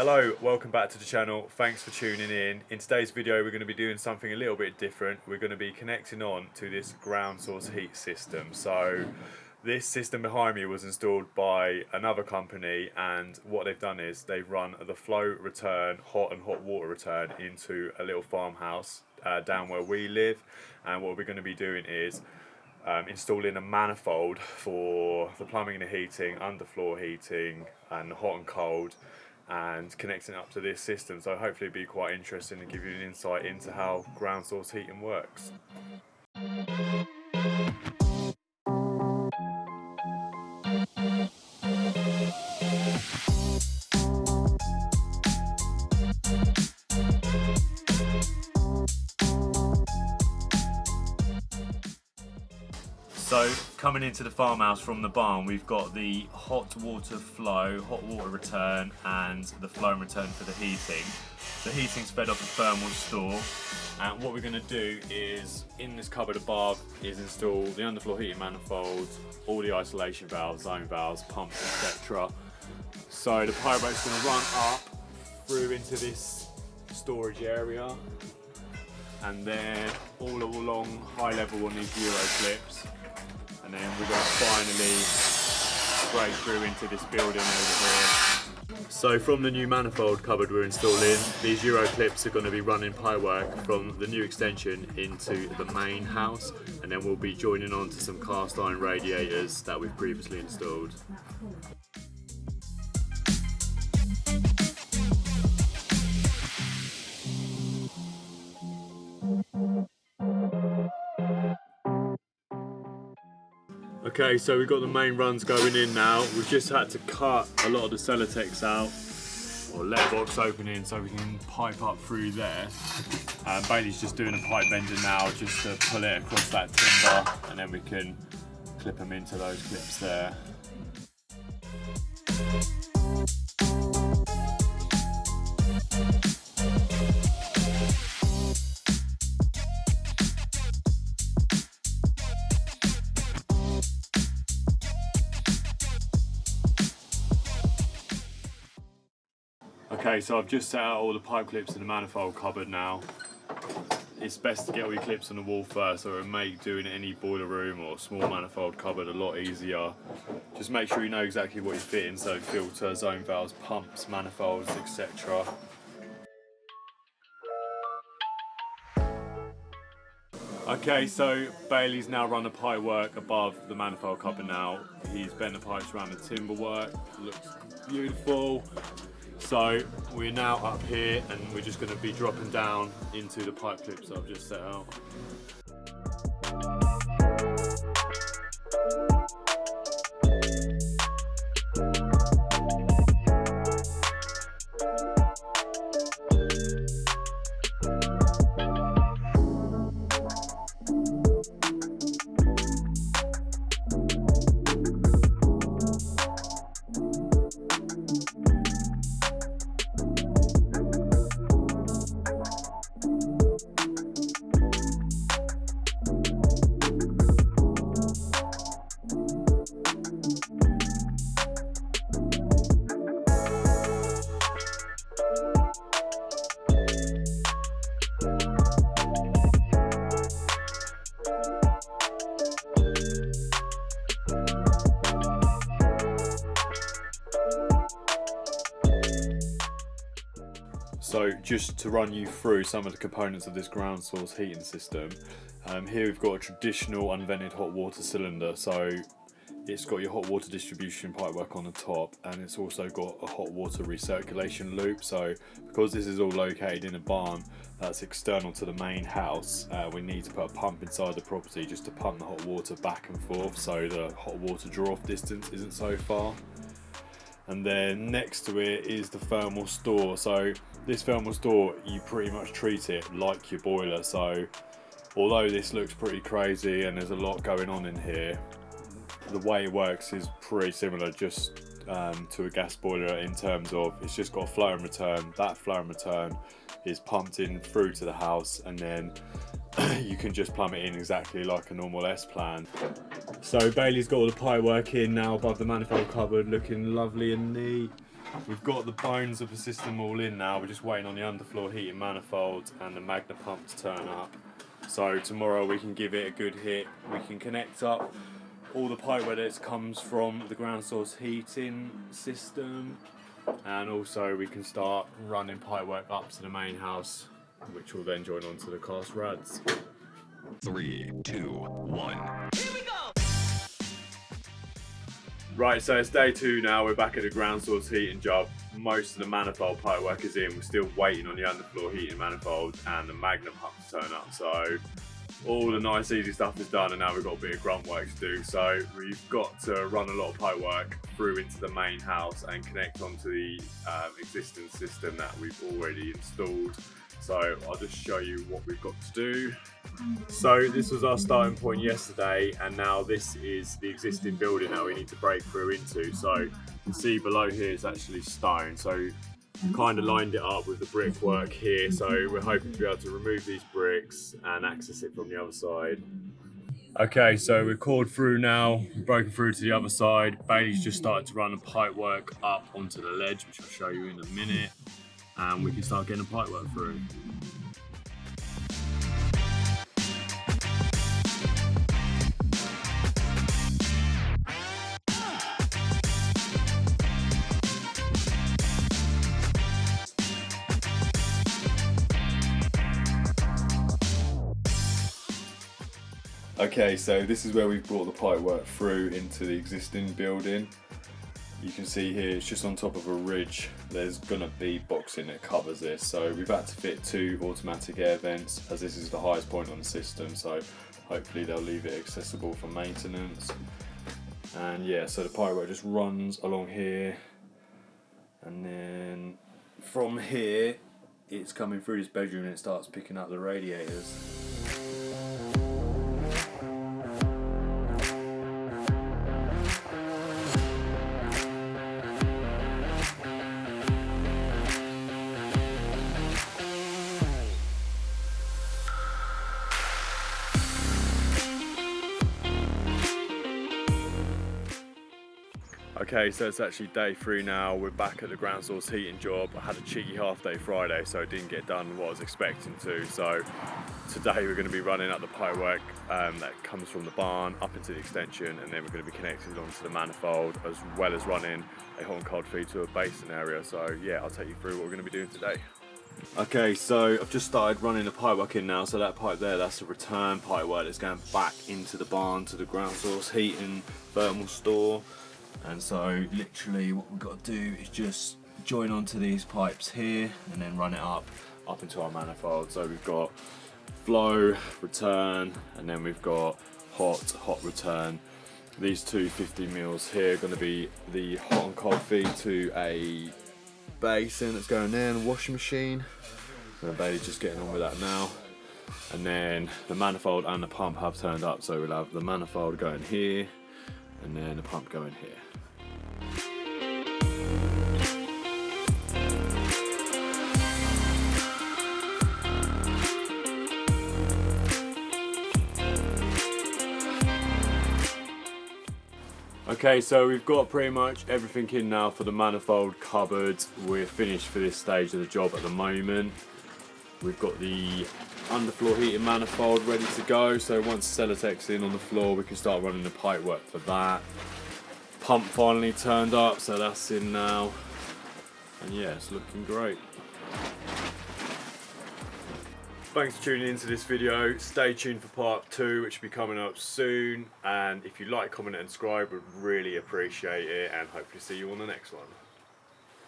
Hello, welcome back to the channel. Thanks for tuning in. In today's video we're going to be doing something a little bit different. We're going to be connecting on to this ground source heat system. So this system behind me was installed by another company, and what they've done is they've run the flow return, hot and hot water return into a little farmhouse down where we live. And what we're going to be doing is installing a manifold for the plumbing and the heating, underfloor heating and hot and cold, and connecting up to this system. So hopefully it'll be quite interesting and give you an insight into how ground source heating works. So coming into the farmhouse from the barn, we've got the hot water flow, hot water return and the flow and return for the heating. The heating's fed off a thermal store, and what we're going to do is in this cupboard above is install the underfloor heating manifold, all the isolation valves, zone valves, pumps, etc. So the Pipework's going to run up through into this storage area, and then all along high level on these Euro clips. And then we're going to finally break through into this building over here. So from the new manifold cupboard we're installing, these Euro clips are going to be running Pipework from the new extension into the main house, and then we'll be joining on to some cast iron radiators that we've previously installed. Okay, so we've got the main runs going in now. We've just had to cut a lot of the Celotex out, or letterbox opening, so we can pipe up through there. Bailey's just doing a pipe bender now, just to pull it across that timber, and then we can clip them into those clips there. Okay, so I've just set out all the pipe clips in the manifold cupboard now. It's best to get all your clips on the wall first, or it'll make doing any boiler room or small manifold cupboard a lot easier. Just make sure you know exactly what you're fitting, so filter, zone valves, pumps, manifolds, etc. Okay, so Bailey's now run the Pipework above the manifold cupboard now. He's bent the pipes around the timber work, looks beautiful. So we're now up here, and we're just going to be dropping down into the pipe clips that I've just set out. So just to run you through some of the components of this ground source heating system, here we've got a traditional unvented hot water cylinder. So it's got your hot water distribution pipework on the top, and it's also got a hot water recirculation loop. So because this is all located in a barn that's external to the main house, we need to put a pump inside the property just to pump the hot water back and forth, so the hot water draw off distance isn't so far. And then next to it is the thermal store. So this thermal store, you pretty much treat it like your boiler. So although this looks pretty crazy and there's a lot going on in here, the way it works is pretty similar just to a gas boiler, in terms of it's just got a flow and return. That flow and return is pumped in through to the house, and then you can just plumb it in exactly like a normal S-plan. So Bailey's got all the pipework in now above the manifold cupboard, looking lovely and neat. We've got the bones of the system all in now. We're just waiting on the underfloor heating manifold and the magna pump to turn up. So tomorrow we can give it a good hit. We can connect up all the pipework that comes from the ground source heating system, and also we can start running pipework up to the main house, which will then join onto the cast rads. 3, 2, 1. Here we go! Right, so it's day 2 now. We're back at the ground source heating job. Most of the manifold pipework is in. We're still waiting on the underfloor heating manifold and the magna pump to turn up. So all the nice easy stuff is done, and now we've got a bit of grunt work to do. So we've got to run a lot of pipework through into the main house and connect onto the existing system that we've already installed. So I'll just show you what we've got to do. So this was our starting point yesterday, and now this is the existing building that we need to break through into. So you can see below here is actually stone. So we kind of lined it up with the brickwork here. So we're hoping to be able to remove these bricks and access it from the other side. Okay, so we're cored through now, broken through to the other side. Bailey's just started to run the pipework up onto the ledge, which I'll show you in a minute. And we can start getting the pipework through. Okay, so this is where we've brought the pipework through into the existing building. You can see here it's just on top of a ridge. There's gonna be boxing that covers this, so we've had to fit 2 automatic air vents as this is the highest point on the system, so hopefully they'll leave it accessible for maintenance. And yeah, so the pipework just runs along here, and then from here it's coming through this bedroom and it starts picking up the radiators. Okay, so it's actually day 3 now. We're back at the ground source heating job. I had a cheeky half day Friday, so it didn't get done what I was expecting to. So today we're going to be running up the pipework that comes from the barn up into the extension, and then we're going to be connected onto the manifold, as well as running a hot and cold feed to a basin area. So yeah, I'll take you through what we're going to be doing today. Okay, so I've just started running the pipework in now. So that pipe there, that's the return pipework that's going back into the barn to the ground source heating thermal store. And so literally what we've got to do is just join onto these pipes here and then run it up into our manifold. So we've got flow, return, and then we've got hot, return. These two 50 mils here are going to be the hot and cold feed to a basin that's going there, and a washing machine. And Bailey's just getting on with that now. And then the manifold and the pump have turned up, so we'll have the manifold going here and then the pump going here. Okay, so we've got pretty much everything in now for the manifold cupboard. We're finished for this stage of the job at the moment. We've got the underfloor heating manifold ready to go, so once the Celotek's in on the floor we can start running the pipe work for that. Pump finally turned up, so that's in now, and yeah, it's looking great. Thanks for tuning into this video. Stay tuned for part 2, which will be coming up soon, and if you like, comment and subscribe, we'd really appreciate it, and hopefully see you on the next one.